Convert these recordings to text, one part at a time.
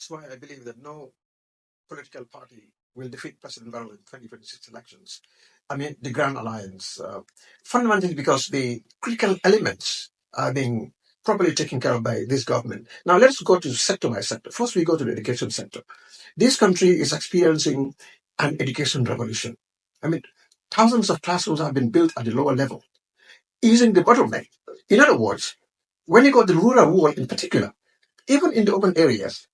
That's why I believe that no political party will defeat President Barrow in 2026 elections. I mean, the Grand Alliance, fundamentally because the critical elements are being properly taken care of by this government. Now, let's go to sector by sector. First, we go to the education sector. This country is experiencing an education revolution. I mean, thousands of classrooms have been built at the lower level, easing the bottleneck. In other words, when you go to the rural world in particular, even in the urban areas,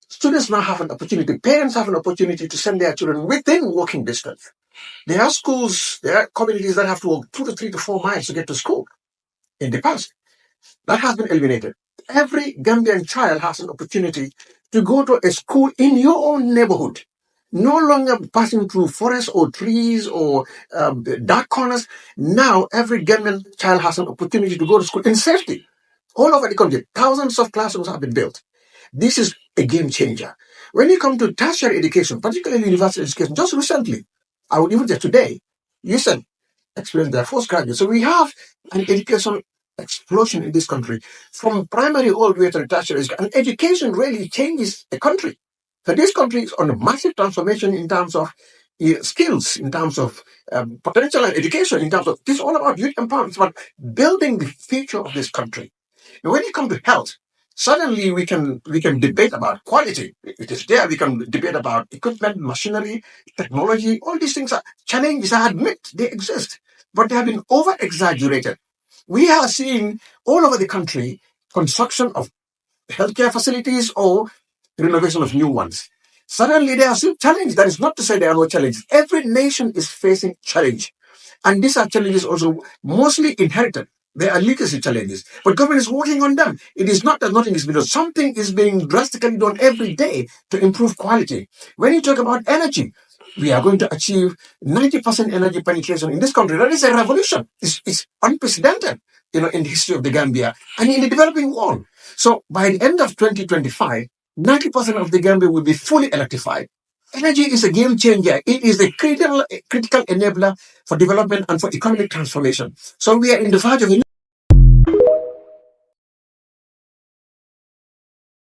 students now have an opportunity, parents have an opportunity to send their children within walking distance. There are schools, there are communities that have to walk 2 to 3 to 4 miles to get to school. In the past, that has been eliminated. Every Gambian child has an opportunity to go to a school in your own neighborhood. No longer passing through forests or trees or dark corners. Now, every Gambian child has an opportunity to go to school in safety. All over the country, thousands of classrooms have been built. This is a game changer. When you come to tertiary education, particularly university education, just recently, I would even say today, you said experience their postgraduate. So we have an education explosion in this country from primary all the way to the tertiary. And education really changes a country. So this country is on a massive transformation in terms of skills, in terms of potential and education, in terms of this is all about youth empowerment. It's about building the future of this country. And when you come to health, suddenly we can debate about quality. It is there. We can debate about equipment, machinery, technology. All these things are challenges. I admit they exist, but they have been over exaggerated. We are seeing all over the country construction of healthcare facilities or renovation of new ones. Suddenly there are still challenges. That is not to say there are no challenges. Every nation is facing challenge. And these are challenges also mostly inherited. They are legacy challenges. But government is working on them. It is not that nothing is being done. Something is being drastically done every day to improve quality. When you talk about energy, we are going to achieve 90% energy penetration in this country. That is a revolution. It's unprecedented, in the history of the Gambia and in the developing world. So by the end of 2025, 90% of the Gambia will be fully electrified. Energy is a game changer. It is a critical enabler for development and for economic transformation. So we are in the verge of